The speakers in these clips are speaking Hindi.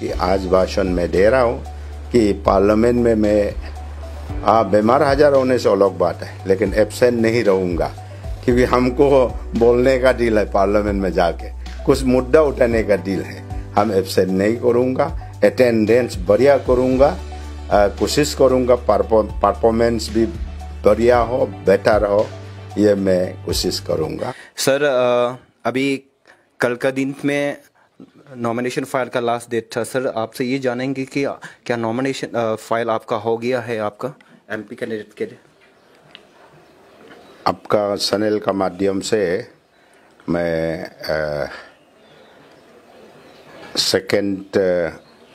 कि आज भाषण में दे रहा हूँ कि पार्लियामेंट में मैं बीमार हाजिर होने से अलग बात है, लेकिन एब्सेंट नहीं रहूँगा क्योंकि हमको बोलने का डील है। पार्लियामेंट में जाके कुछ मुद्दा उठाने का डील है। हम एब्सेंट नहीं करूँगा, अटेंडेंस बढ़िया करूँगा, कोशिश करूँगा परफॉर्मेंस भी बढ़िया हो, बेटर हो, ये मैं कोशिश करूँगा। सर अभी कल का दिन में नॉमिनेशन फाइल का लास्ट डेट था। सर आपसे ये जानेंगे कि क्या नॉमिनेशन फाइल आपका हो गया है आपका एमपी कैंडिडेट के लिए? आपका चैनल का माध्यम से मैं second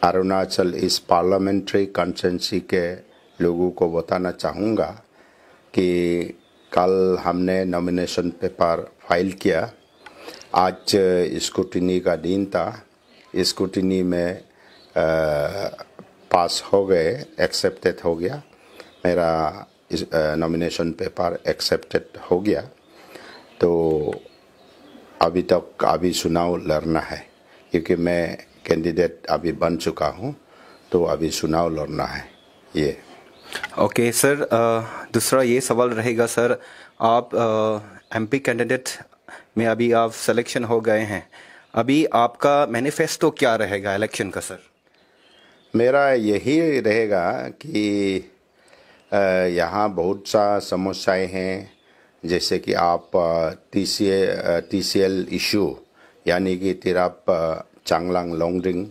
Arunachal east parliamentary constituency के लोगों को बताना चाहूँगा कि कल हमने नॉमिनेशन पेपर फाइल किया। आज स्क्रूटिनी का दिन था। स्क्रूटिनी में पास हो गए, एक्सेप्टेड हो गया। मेरा नॉमिनेशन पेपर एक्सेप्टेड हो गया। तो अभी तक चुनाव लड़ना है क्योंकि मैं कैंडिडेट अभी बन चुका हूँ, तो अभी चुनाव लड़ना है ये। ओके सर, दूसरा ये सवाल रहेगा सर, आप एमपी कैंडिडेट में अभी आप सिलेक्शन हो गए हैं, अभी आपका मैनिफेस्टो क्या रहेगा इलेक्शन का? सर मेरा यही रहेगा कि यहाँ बहुत सा समस्याएं हैं, जैसे कि आप TCL इशू यानी कि तिराप चांगलांग लोंगडिंग,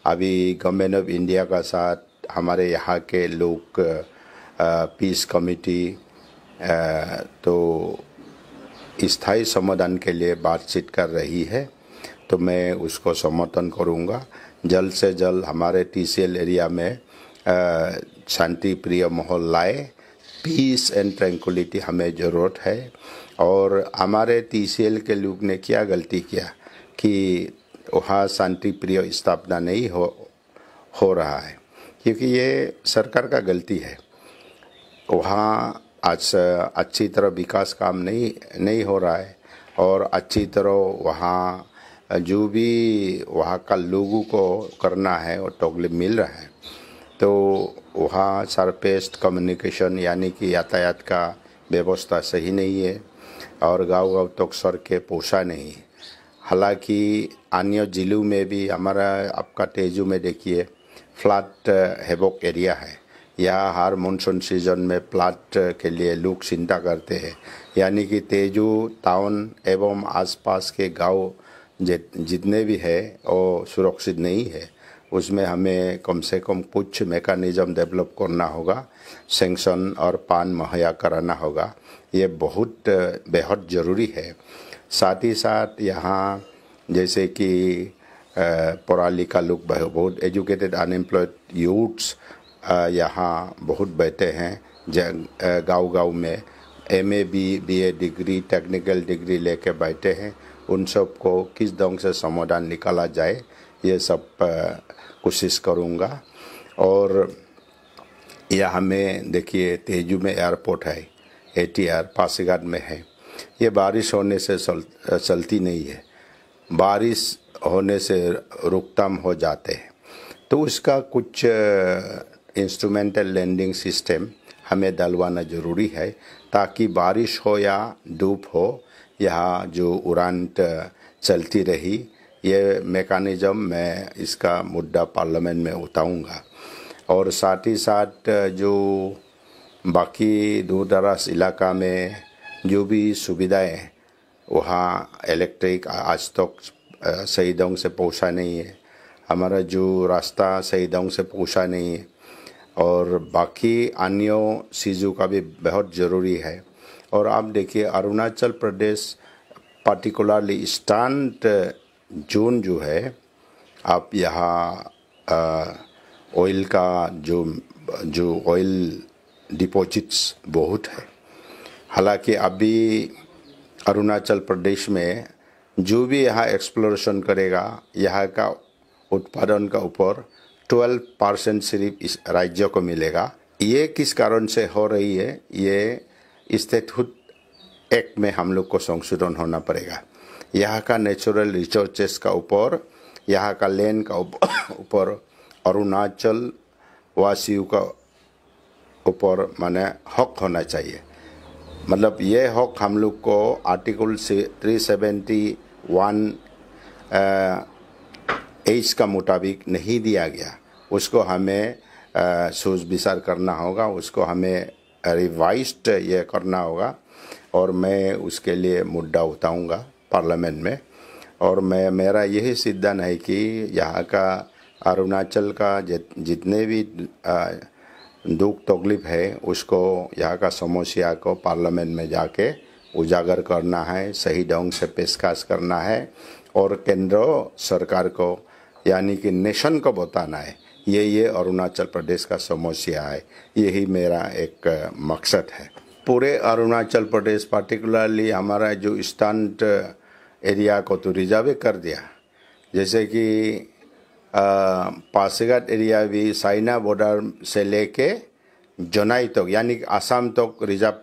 अभी गवर्नमेंट ऑफ इंडिया का साथ हमारे यहाँ के लोग पीस कमेटी तो स्थायी समाधान के लिए बातचीत कर रही है, तो मैं उसको समर्थन करूँगा। जल्द से जल्द हमारे TCL एरिया में शांति प्रिय माहौल लाए, पीस एंड ट्रैंक्विलिटी हमें ज़रूरत है। और हमारे TCL के लोग ने क्या गलती किया कि वहाँ शांति प्रिय स्थापना नहीं हो रहा है, क्योंकि ये सरकार का गलती है। वहाँ आज अच्छी तरह विकास काम नहीं हो रहा है और अच्छी तरह वहाँ जो भी वहाँ का लोगों को करना है वो तकलीफ मिल रहा है। तो वहाँ सरफेस कम्युनिकेशन यानी कि यातायात का व्यवस्था सही नहीं है और गांव तक सड़कें पहुँचा नहीं है। हालांकि अन्य जिलों में भी हमारा आपका तेजू में देखिए फ्लड हैवॉक एरिया है। यहाँ हर मानसून सीजन में फ्लड के लिए लोग चिंता करते हैं, यानी कि तेजू टाउन एवं आसपास के गांव जितने भी है वो सुरक्षित नहीं है। उसमें हमें कम से कम कुछ मैकेनिज्म डेवलप करना होगा, सैंक्शन और पान मुहैया कराना होगा। ये बहुत बेहद ज़रूरी है। साथ ही साथ यहाँ जैसे कि पढ़ा लिखा लोग बहुत एजुकेटेड अनएम्प्लॉयड यूथ्स यहाँ बहुत बैठे हैं। गांव में MA BA degree technical degree लेके बैठे हैं। उन सब को किस ढंग से समाधान निकाला जाए ये सब कोशिश करूँगा। और यह हमें देखिए तेजू में एयरपोर्ट है, ATR पासीघाट में है। ये बारिश होने से चलती नहीं है, बारिश होने से रोकथाम हो जाते हैं। तो उसका कुछ इंस्ट्रूमेंटल लैंडिंग सिस्टम हमें डलवाना ज़रूरी है ताकि बारिश हो या धूप हो, यहाँ जो उड़ान चलती रही। ये मैकेनिज्म मैं इसका मुद्दा पार्लियामेंट में उठाऊंगा। और साथ ही साथ जो बाकी दूर दराज इलाका में जो भी सुविधाएं वहाँ इलेक्ट्रिक आज तक सही ढंग से पहुँचा नहीं है, हमारा जो रास्ता सही ढंग से पहुँचा नहीं है और बाकी अन्य चीज़ों का भी बहुत ज़रूरी है। और आप देखिए Arunachal Pradesh particularly eastern zone जो है, आप यहाँ ऑयल का जो ऑयल डिपॉजिट्स बहुत है। हालांकि अभी अरुणाचल प्रदेश में जो भी यहाँ एक्सप्लोरेशन करेगा, यहाँ का उत्पादन का ऊपर 12% सिर्फ इस राज्य को मिलेगा। ये किस कारण से हो रही है, ये स्टेटहुड एक्ट में हम लोग को संशोधन होना पड़ेगा। यहाँ का नेचुरल रिसोर्सेस का ऊपर यहाँ का लैंड का ऊपर अरुणाचल वासियों का ऊपर माने हक होना चाहिए। मतलब ये हक हम लोग को आर्टिकल 371 एच का मुताबिक नहीं दिया गया। उसको हमें सोच विचार करना होगा, उसको हमें रिवाइज्ड ये करना होगा और मैं उसके लिए मुद्दा उठाऊंगा पार्लियामेंट में। और मेरा यही सिद्धांत है कि यहाँ का अरुणाचल का जितने भी दुख तकलीफ है उसको, यहाँ का समस्या को पार्लियामेंट में जाके उजागर करना है, सही ढंग से पेशकश करना है और केंद्र सरकार को यानी कि नेशन को बताना है ये अरुणाचल प्रदेश का समस्या है। यही मेरा एक मकसद है। पूरे अरुणाचल प्रदेश पार्टिकुलरली हमारा जो ईस्टर्न एरिया को तो रिजर्व कर दिया, जैसे कि पासीघाट एरिया भी चाइना बॉर्डर से लेके जोनाई तक यानी आसाम तक रिजर्व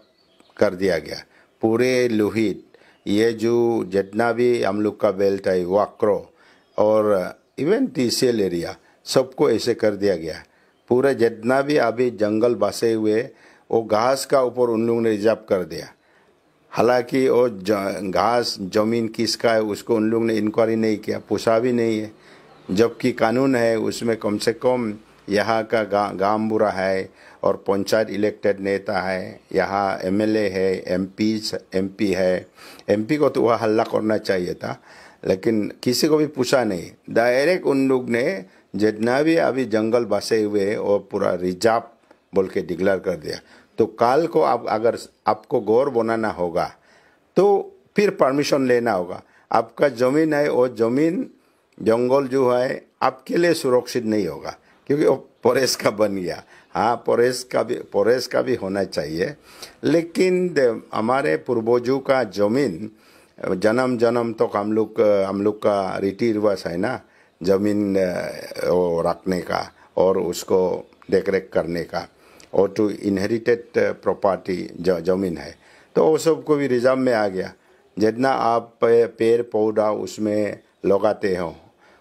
कर दिया गया। पूरे लोहित ये जो जितना भी हम लोग का बेल्ट है वाक्रो और इवन TCL एरिया सबको ऐसे कर दिया गया। पूरे जितना भी अभी जंगल बसे हुए वो घास का ऊपर उन लोगों ने रिजर्व कर दिया। हालांकि वो घास जमीन किसका है उसको उन लोगों ने इंक्वायरी नहीं किया, पूछा भी नहीं है, जबकि कानून है उसमें कम से कम यहाँ का गांव बुरा है और पंचायत इलेक्टेड नेता है, यहाँ MLA है, MP है। MP को तो वह हल्ला करना चाहिए था, लेकिन किसी को भी पूछा नहीं। डायरेक्ट उन लोग ने जितना भी अभी जंगल बसे हुए और पूरा रिजर्व बोल के डिक्लेयर कर दिया। तो कल को आप अगर आपको गौर बनाना होगा तो फिर परमिशन लेना होगा। आपका जमीन है वो जमीन जंगल जो है आपके लिए सुरक्षित नहीं होगा क्योंकि वो फॉरेस्ट का बन गया। हाँ, फॉरेस्ट का भी होना चाहिए, लेकिन हमारे पूर्वजों का जमीन जन्म जन्म तक हम लोग का रीति रिवाज है ना, जमीन रखने का और उसको देख रेख करने का, और तो इनहेरिटेड प्रॉपर्टी जमीन है तो वो सब को भी रिजर्व में आ गया। जितना आप पेड़ पौधा उसमें लगाते हो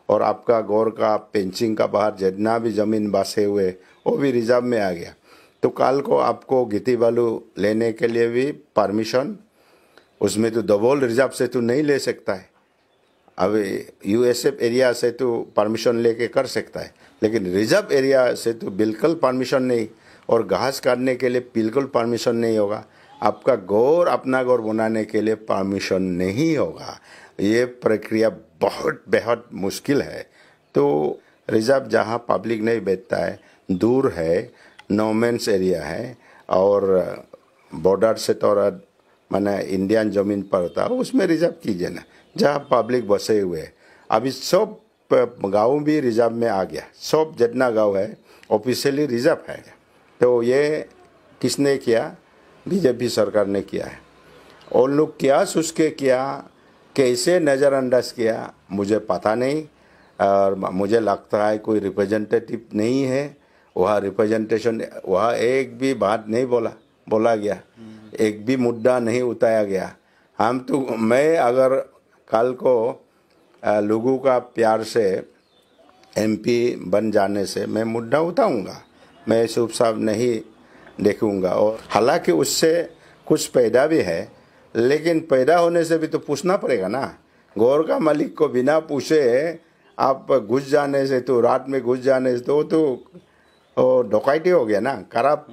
और आपका गौर का पेंचिंग का बाहर जितना भी जमीन बसे हुए वो भी रिजर्व में आ गया। तो कल को आपको गिट्टी बालू लेने के लिए भी परमिशन उसमें तो डबल रिजर्व से तो नहीं ले सकता है। अब USF एरिया से तो परमिशन लेके कर सकता है, लेकिन रिजर्व एरिया से तो बिल्कुल परमिशन नहीं, और घास काटने के लिए बिल्कुल परमिशन नहीं होगा। आपका गौर अपना गौर बनाने के लिए परमिशन नहीं होगा। ये प्रक्रिया बहुत बेहद मुश्किल है। तो रिजर्व जहाँ पब्लिक नहीं बैठता है, दूर है, नो मैंस एरिया है और बॉर्डर से थोड़ा माने इंडियन जमीन पर होता है, उसमें रिजर्व कीजिए ना, जहाँ पब्लिक बसे हुए। अभी सब गाँव भी रिजर्व में आ गया, सब जितना गाँव है ऑफिशियली रिजर्व है। तो ये किसने किया? BJP सरकार ने किया है। और लोग क्या सोच के किया, कैसे नज़रअंदाज किया मुझे पता नहीं, और मुझे लगता है कोई रिप्रेजेंटेटिव नहीं है वहाँ। रिप्रेजेंटेशन वहाँ एक भी बात नहीं बोला गया, एक भी मुद्दा नहीं उठाया गया। मैं अगर कल को लोगों का प्यार से MP बन जाने से मैं मुद्दा उठाऊंगा, मैं शुभ साफ नहीं देखूंगा। और हालांकि उससे कुछ पैदा भी है, लेकिन पैदा होने से भी तो पूछना पड़ेगा ना। गौर का मालिक को बिना पूछे आप घुस जाने से, तो रात में घुस जाने से तो डकैती हो गया ना, खराब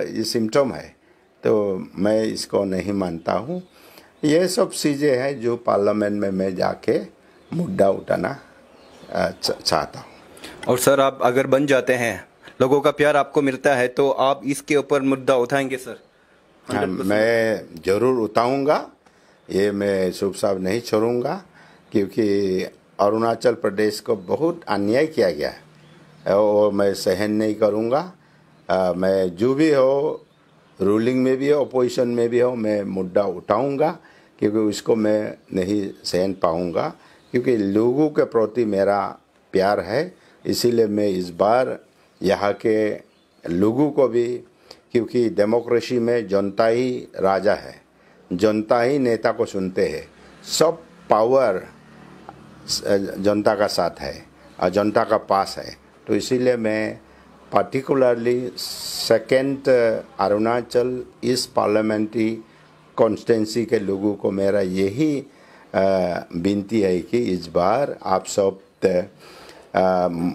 ये सिम्टम है। तो मैं इसको नहीं मानता हूँ। ये सब चीज़ें हैं जो पार्लियामेंट में मैं जाके मुद्दा उठाना चाहता हूँ। और सर, आप अगर बन जाते हैं, लोगों का प्यार आपको मिलता है, तो आप इसके ऊपर मुद्दा उठाएंगे सर? हाँ, मैं ज़रूर उठाऊंगा। ये मैं शुभ साहब नहीं छोड़ूंगा, क्योंकि अरुणाचल प्रदेश को बहुत अन्याय किया गया है और मैं सहन नहीं करूंगा। मैं जो भी हो, रूलिंग में भी हो, अपोजिशन में भी हो, मैं मुद्दा उठाऊंगा, क्योंकि उसको मैं नहीं सहन पाऊंगा। क्योंकि लोगों के प्रति मेरा प्यार है, इसीलिए मैं इस बार यहाँ के लोगों को भी, क्योंकि डेमोक्रेसी में जनता ही राजा है, जनता ही नेता को सुनते हैं। सब पावर जनता का साथ है और जनता का पास है। तो इसीलिए मैं particularly second Arunachal east parliamentary constituency के लोगों को मेरा यही विनती है कि इस बार आप सब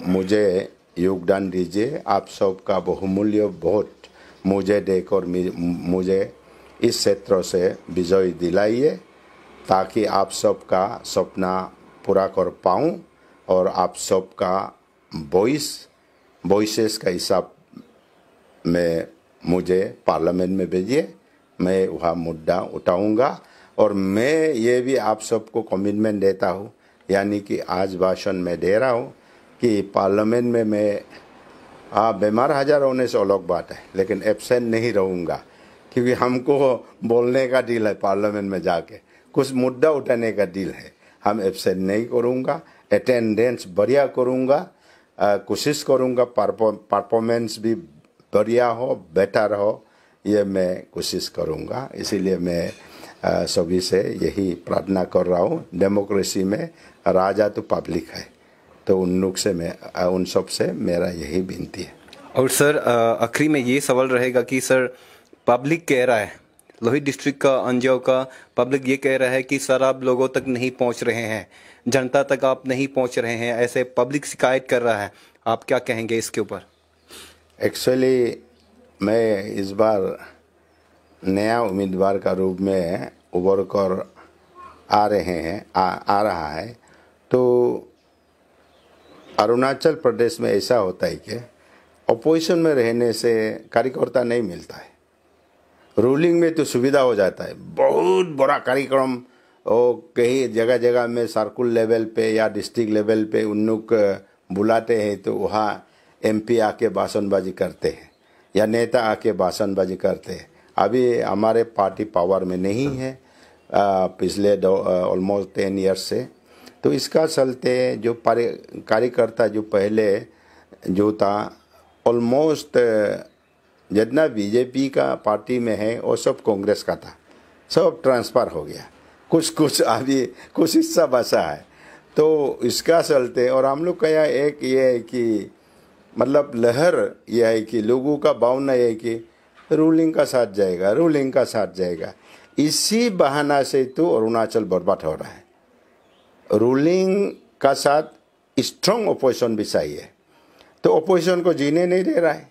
मुझे योगदान दीजिए। आप सब का बहुमूल्य वोट मुझे देकर मुझे इस क्षेत्र से विजय दिलाइए, ताकि आप सबका सपना पूरा कर पाऊँ और आप सबका वॉइसेस का हिसाब में मुझे पार्लियामेंट में भेजिए। मैं वह मुद्दा उठाऊंगा और मैं ये भी आप सबको कमिटमेंट देता हूँ, यानी कि आज भाषण में दे रहा हूँ कि पार्लियामेंट में मैं बीमार हाजिर होने से अलग बात है, लेकिन एब्सेंट नहीं रहूँगा, क्योंकि हमको बोलने का डील है। पार्लियामेंट में जाके कुछ मुद्दा उठाने का डील है। हम एब्सेंट नहीं करूँगा, अटेंडेंस बढ़िया करूँगा, कोशिश करूँगा परफॉर्मेंस भी बढ़िया हो, बेटर हो, ये मैं कोशिश करूँगा। इसीलिए मैं सभी से यही प्रार्थना कर रहा हूँ। डेमोक्रेसी में राजा तो पब्लिक है, तो उन लोग से उन सब से मेरा यही विनती है। और सर आखिरी में ये सवाल रहेगा कि सर पब्लिक कह रहा है, लोहित डिस्ट्रिक्ट का अंजाव का पब्लिक ये कह रहा है कि सर आप लोगों तक नहीं पहुंच रहे हैं, जनता तक आप नहीं पहुंच रहे हैं, ऐसे पब्लिक शिकायत कर रहा है। आप क्या कहेंगे इसके ऊपर? एक्चुअली मैं इस बार नया उम्मीदवार का रूप में उभर कर आ रहा है। तो अरुणाचल प्रदेश में ऐसा होता है कि अपोजिशन में रहने से कार्यकर्ता नहीं मिलता है। रूलिंग में तो सुविधा हो जाता है, बहुत बड़ा कार्यक्रम और कहीं जगह जगह में सर्कुल लेवल पे या डिस्ट्रिक्ट लेवल पे उन लोग बुलाते हैं, तो वहाँ एमपी आके भाषणबाजी करते हैं या नेता आके भाषणबाजी करते हैं। अभी हमारे पार्टी पावर में नहीं है पिछले ऑलमोस्ट 10 ईयर्स से। तो इसका चलते जो कार्यकर्ता जो पहले जो था ऑलमोस्ट जितना बीजेपी का पार्टी में है वो सब कांग्रेस का था, सब ट्रांसफ़र हो गया। कुछ अभी कुछ हिस्सा बचा है। तो इसका चलते और हम लोग का एक ये है कि मतलब लहर यह है कि लोगों का भावना यह है कि रूलिंग का साथ जाएगा। इसी बहाना से तो अरुणाचल बर्बाद हो रहा है। रूलिंग का साथ स्ट्रॉन्ग अपोजिशन भी चाहिए, तो अपोजिशन को जीने नहीं दे रहा है।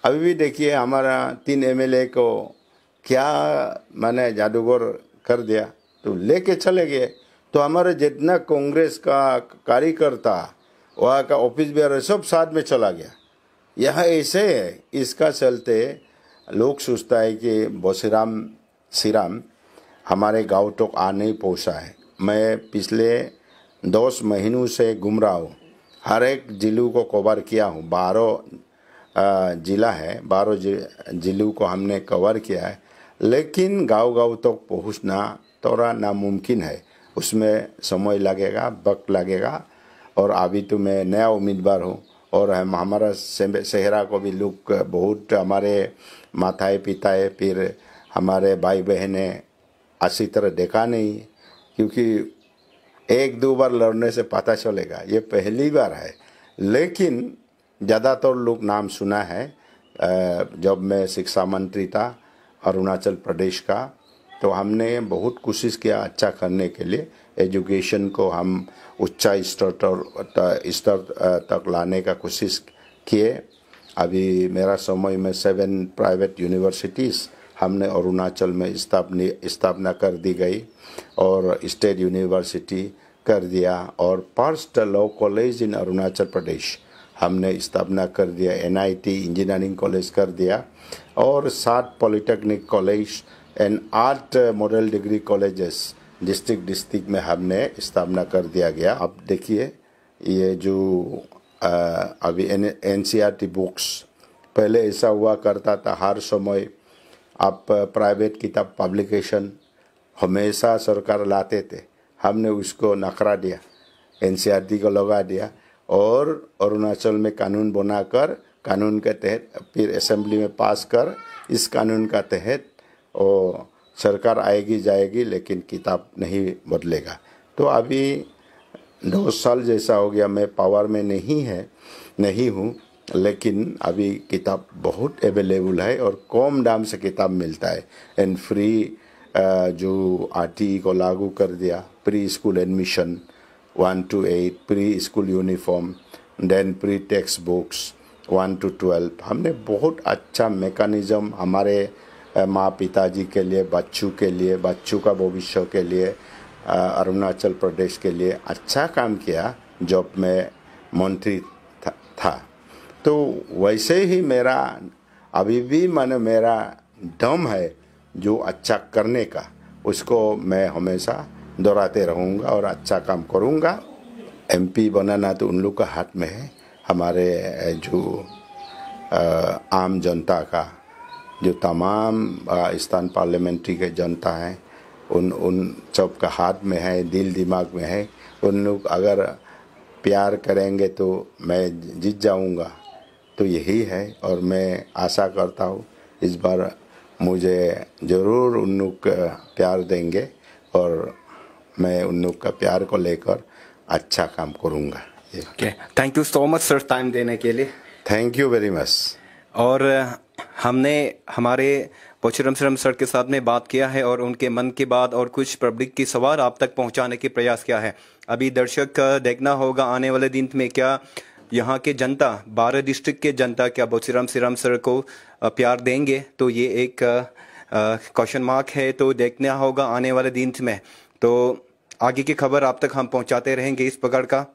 अभी भी देखिए हमारा 3 एमएलए को क्या मैंने जादूगर कर दिया, तो लेके चले गए। तो हमारे जितना कांग्रेस का कार्यकर्ता वहाँ का ऑफिस बेयर सब साथ में चला गया। यह ऐसे है, इसका चलते लोग सोचता है कि बोसीराम सीराम हमारे गांव तक आ नहीं पहुँचा है। मैं पिछले 10 महीनों से घूम रहा हूँ, हर एक जिलों को कवर किया हूँ। 12 जिला है, 12 जिलों को हमने कवर किया है, लेकिन गांव तक पहुँचना थोड़ा नामुमकिन है। उसमें समय लगेगा, वक्त लगेगा। और अभी तो मैं नया उम्मीदवार हूँ और हमारा सेहरा को भी लोग बहुत हमारे माताएं पिताएं फिर हमारे भाई बहने अच्छी तरह देखा नहीं, क्योंकि 1-2 बार लड़ने से पता चलेगा। ये पहली बार है, लेकिन ज़्यादातर लोग नाम सुना है। जब मैं शिक्षा मंत्री था अरुणाचल प्रदेश का, तो हमने बहुत कोशिश किया अच्छा करने के लिए। एजुकेशन को हम उच्च स्तर तक लाने का कोशिश किए। अभी मेरा समय में 7 प्राइवेट यूनिवर्सिटीज़ हमने अरुणाचल में स्थापना कर दी गई और स्टेट यूनिवर्सिटी कर दिया। और first law college in Arunachal Pradesh हमने स्थापना कर दिया। NIT इंजीनियरिंग कॉलेज कर दिया और 7 polytechnic college and 8 model degree colleges district में हमने स्थापना कर दिया गया। अब देखिए ये जो अभी NCERT बुक्स, पहले ऐसा हुआ करता था हर समय आप प्राइवेट किताब पब्लिकेशन हमेशा सरकार लाते थे, हमने उसको नकरा दिया, NCERT को लगा दिया और अरुणाचल में कानून बनाकर कानून के तहत फिर असेंबली में पास कर इस कानून का तहत और सरकार आएगी जाएगी, लेकिन किताब नहीं बदलेगा। तो अभी 2 साल जैसा हो गया, मैं पावर में नहीं हूँ, लेकिन अभी किताब बहुत अवेलेबल है और कम दाम से किताब मिलता है। एंड फ्री जो आरटी को लागू कर दिया, pre school admission 1 to 8, pre school uniform, then pre text books 1 to 12। हमने बहुत अच्छा मैकेनिज्म हमारे माँ पिताजी के लिए, बच्चों का भविष्य के लिए, अरुणाचल प्रदेश के लिए अच्छा काम किया जब मैं मंत्री था। तो वैसे ही मेरा अभी भी मेरा दम है जो अच्छा करने का, उसको मैं हमेशा दोहराते रहूँगा और अच्छा काम करूँगा। एमपी बनाना तो उन लोग का हाथ में है। हमारे जो आम जनता का, जो तमाम स्थान पार्लियामेंट्री के जनता हैं, उन सब का हाथ में है, दिल दिमाग में है। उन लोग अगर प्यार करेंगे तो मैं जीत जाऊंगा, तो यही है। और मैं आशा करता हूँ इस बार मुझे ज़रूर उन लोग प्यार देंगे और मैं उन लोग का प्यार को लेकर अच्छा काम करूँगा। Thank you so much sir time देने के लिए। Thank you very much. और हमने हमारे पोचुरम श्रम सर के साथ में बात किया है और उनके मन की बात और कुछ पब्लिक की सवाल आप तक पहुंचाने के प्रयास किया है। अभी दर्शक देखना होगा आने वाले दिन में क्या यहाँ के जनता, 12 डिस्ट्रिक्ट के जनता क्या पोचुरम श्रम सर को प्यार देंगे, तो ये एक क्वेश्चन मार्क है। तो देखना होगा आने वाले दिन में। तो आगे की खबर आप तक हम पहुँचाते रहेंगे इस प्रकार का।